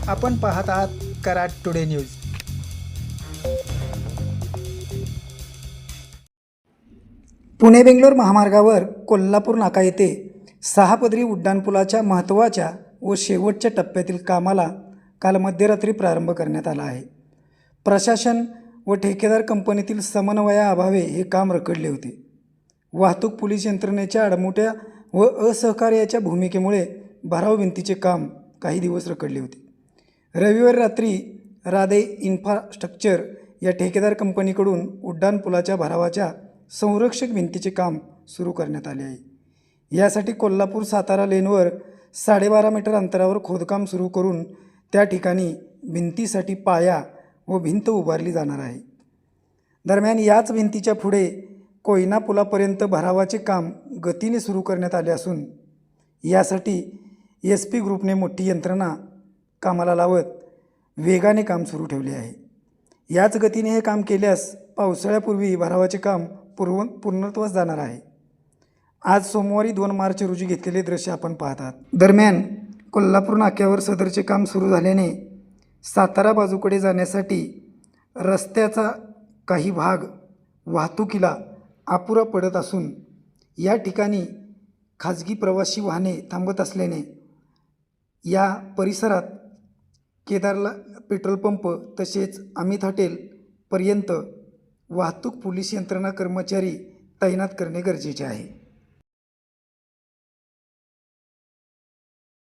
आपण पाहत आहात कराड टुडे न्यूज। पुणे बेंगलोर महामार्गावर कोल्हापूर नाका येथे 6 पदरी उड्डाणपुलाच्या महत्त्वाच्या व शेवटच्या टप्प्यातील कामाला काल मध्यरात्री प्रारंभ करण्यात आला आहे। प्रशासन व ठेकेदार कंपनीतील समन्वयाअभावे हे काम रखडले होते। वाहतूक पोलीस यंत्रणेच्या आडमुठ्या व असहकार्याच्या भूमिकेमुळे भराव भिंतीचे काम काही दिवस रखडले होते। रविवारी रात्री राधे इन्फ्रास्ट्रक्चर या ठेकेदार कंपनीकडून उड्डाणपुलाच्या भरावाच्या संरक्षक भिंतीचे काम सुरू करण्यात आले आहे। यासाठी कोल्हापूर सातारा लेनवर 12.5 मीटर अंतरावर खोदकाम सुरू करून त्या ठिकाणी भिंतीसाठी पाया व भिंत उभारली जाणार आहे। दरम्यान याच भिंतीच्या पुढे कोयना पुलापर्यंत भरावाचे काम गतीने सुरू करण्यात आले असून यासाठी SP ग्रुपने मोठी यंत्रणा कामाला लावत वेगाने काम सुरू ठेवले आहे। याच गतीने हे काम केल्यास पावसाळ्यापूर्वी भरावाचे काम पूर्णत्वास जाणार आहे। आज सोमवारी 2 मार्च रोजी घेतलेले दृश्य आपण पाहतात। दरम्यान कोल्हापूर नाक्यावर सदरचे काम सुरू झाल्याने सातारा बाजूकडे जाण्यासाठी रस्त्याचा काही भाग वाहतुकीला अपुरा पडत असून या ठिकाणी खाजगी प्रवासी वाहने थांबत असल्याने या परिसरात केदारला पेट्रोल पंप तसेच अमित हॉटेलपर्यंत वाहतूक पोलीस यंत्रणा कर्मचारी तैनात करणे गरजेचे आहे।